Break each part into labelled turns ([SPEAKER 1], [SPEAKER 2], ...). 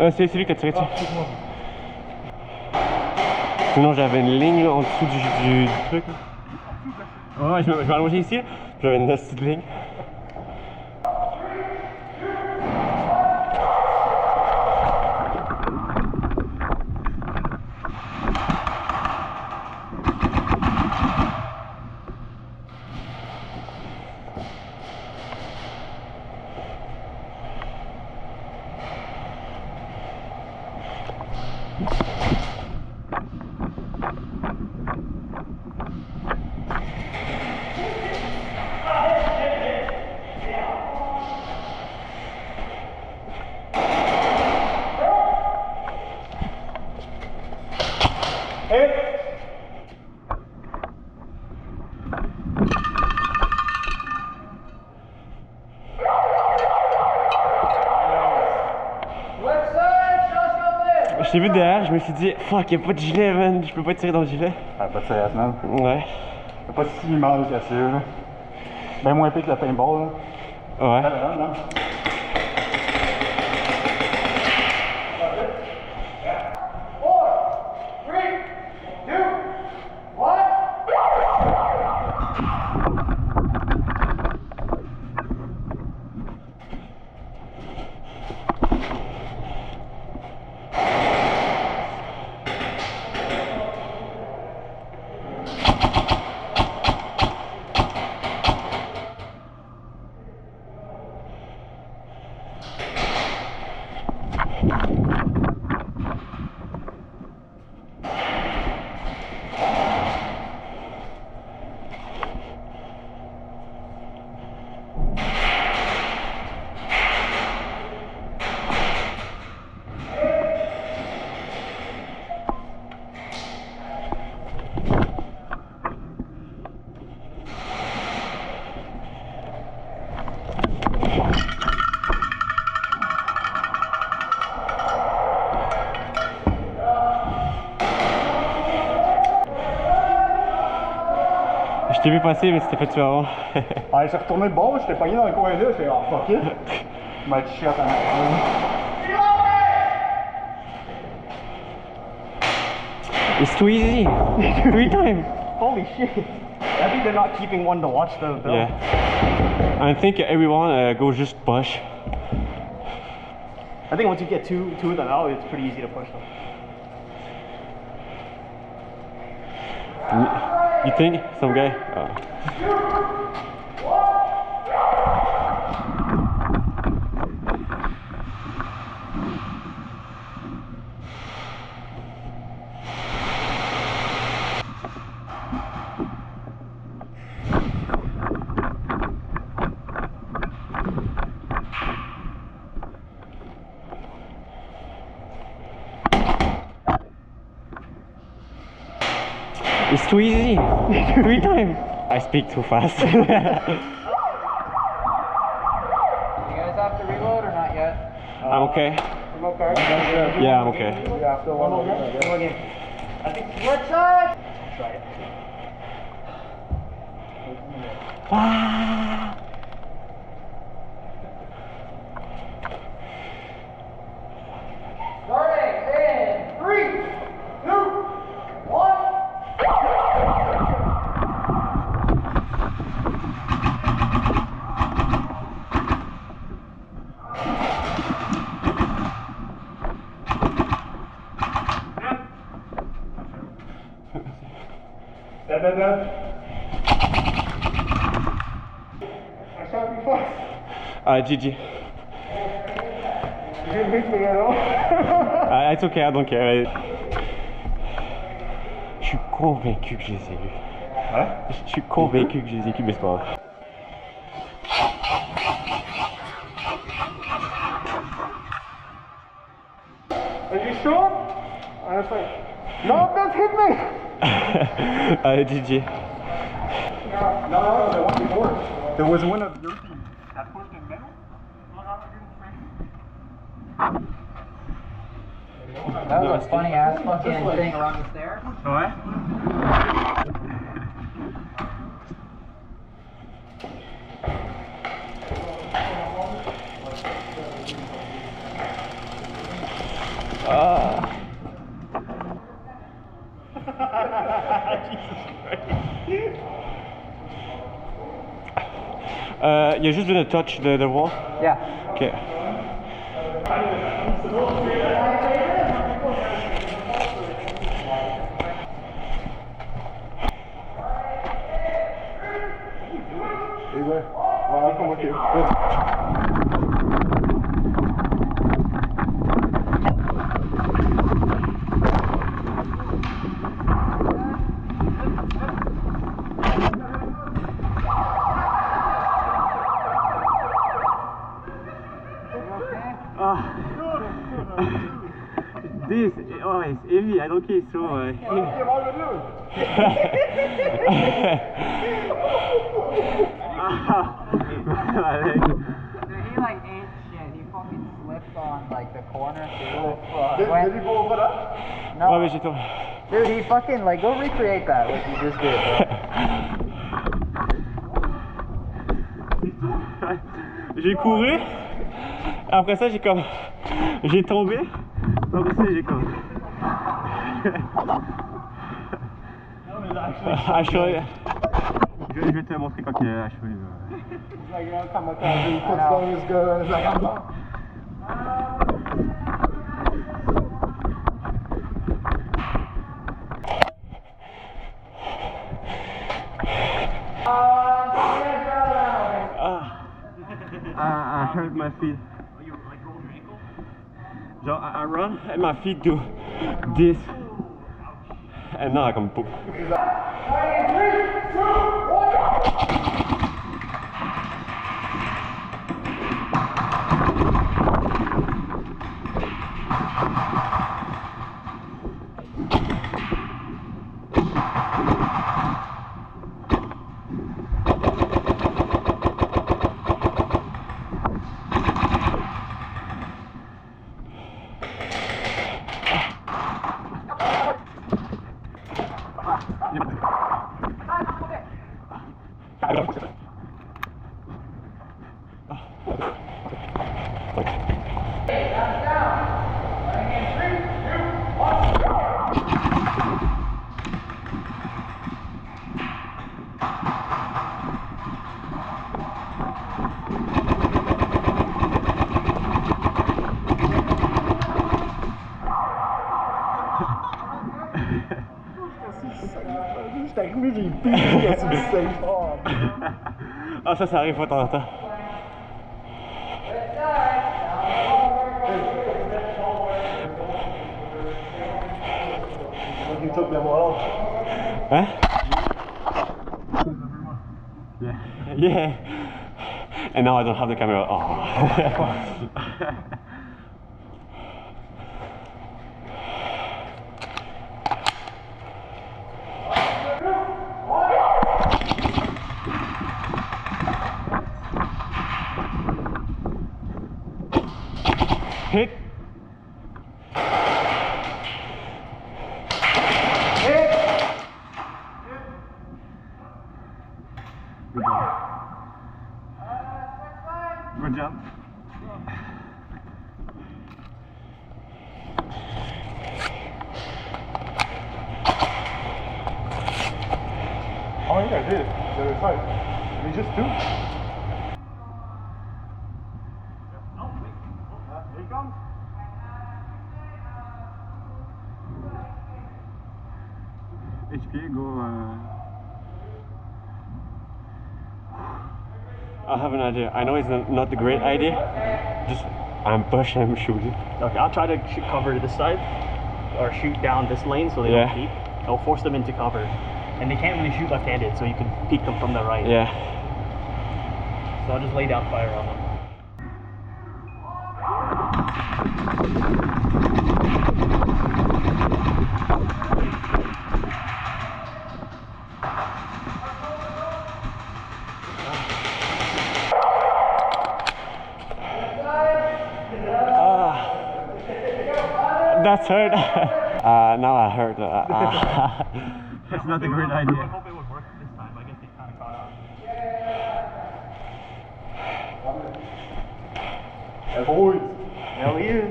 [SPEAKER 1] C'est lui qui a tiré dessus.
[SPEAKER 2] Ah, excuse-moi.
[SPEAKER 1] Sinon j'avais une ligne là, en dessous du truc. Ouais, je vais allonger ici. J'avais une petite ligne. Je t'ai vu derrière, je me suis dit, fuck, y'a pas de gilet, man, je peux pas tirer dans le gilet.
[SPEAKER 2] Ah, pas de sérieux, man.
[SPEAKER 1] Ouais.
[SPEAKER 2] C'est pas si mal que ça, là. Ben moins pire que le paintball, là.
[SPEAKER 1] Ouais.
[SPEAKER 2] Non.
[SPEAKER 1] Je t'ai vu passer, mais c'était fait tuer avant.
[SPEAKER 2] Ah, il s'est retourné de bord, j'étais pogné dans le coin là, j'ai dit, oh fuck it. Il m'a dit shit en
[SPEAKER 1] It's too easy. 3 times.
[SPEAKER 2] Holy shit. I think they're not keeping one to watch the film.
[SPEAKER 1] Yeah. I think everyone goes just push.
[SPEAKER 2] I think once you get two of them out, it's pretty easy to push them.
[SPEAKER 1] You think? Some guy? It's too easy. 3 times. I speak too fast.
[SPEAKER 3] You guys have to reload or not yet?
[SPEAKER 1] I'm okay.
[SPEAKER 2] Remote card?
[SPEAKER 1] Yeah, I'm okay.
[SPEAKER 2] Yeah, still one more game. I think
[SPEAKER 3] What side?
[SPEAKER 2] try it.
[SPEAKER 1] Ah.
[SPEAKER 3] Starting in 3, 2, 1.
[SPEAKER 2] I shot you first.
[SPEAKER 1] GG.
[SPEAKER 2] You didn't beat me at all.
[SPEAKER 1] It's okay, I don't care. Je suis convaincu que je les ai vus.
[SPEAKER 2] Hein?
[SPEAKER 1] Je suis convaincu que je les ai vus, mais c'est pas vrai.
[SPEAKER 2] Are you sure? Honestly. No, don't hit me!
[SPEAKER 1] GG.
[SPEAKER 2] No, the one before. There was one of your team that pushed in middle.
[SPEAKER 3] That was a funny ass fucking thing around the stairs.
[SPEAKER 2] Ouais.
[SPEAKER 1] Il y a juste besoin de touch de voir.
[SPEAKER 3] Yeah.
[SPEAKER 1] Ok.
[SPEAKER 2] Anyway, I'll come with you.
[SPEAKER 1] This, oh, it's heavy. I don't care. So.
[SPEAKER 3] Dude, he like ate shit. He fucking slipped on like the corner too.
[SPEAKER 2] Did you go over that?
[SPEAKER 3] No.
[SPEAKER 1] Ouais, mais j'ai tombé.
[SPEAKER 3] Dude, he fucking like go recreate that what you just did, bro.
[SPEAKER 1] J'ai couru. Après ça, j'ai tombé. Après ça, j'ai comme. Achevé. Je vais te montrer quand il est achevé.
[SPEAKER 2] He's like, yeah, come on, he puts down his gun. He's like, I'm done.
[SPEAKER 1] I hurt my feet. You like rolled your ankle? So I run and my feet do this. And now I can poop.
[SPEAKER 2] Like, really beat me at some safe arm.
[SPEAKER 1] Ah, ça arrive de temps en temps.
[SPEAKER 2] You took them all off.
[SPEAKER 1] Huh? Yeah. Yeah. And now I don't have the camera. Oh. Hit. Good job. Good job.
[SPEAKER 2] Oh yeah, I did. The other side. We just do. Oh wait. Here he comes.
[SPEAKER 1] HP, go. I have an idea. I know it's not a great idea. Just I'm pushing him shooting.
[SPEAKER 4] Okay, I'll try to shoot cover to this side, or shoot down this lane so they don't peek. I'll force them into cover, and they can't really shoot left-handed, so you can peek them from the right.
[SPEAKER 1] Yeah.
[SPEAKER 4] So I'll just lay down fire on them.
[SPEAKER 1] That's hurt. Now I hurt. It's not a great
[SPEAKER 4] I
[SPEAKER 1] idea.
[SPEAKER 4] hope it would work this time. I guess they kind of caught on.
[SPEAKER 2] Hey boys.
[SPEAKER 4] Hell yeah.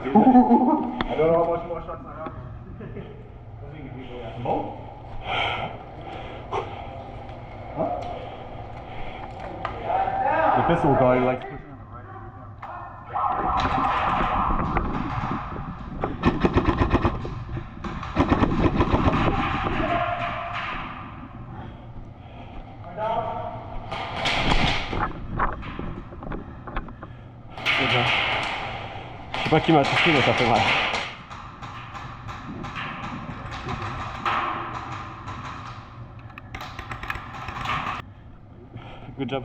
[SPEAKER 2] I don't know how much more shots I have. Both? Huh? The pistol guy likes pushing on the right.
[SPEAKER 1] C'est bien. Je sais pas qui m'a touché, mais ça fait mal. Good job.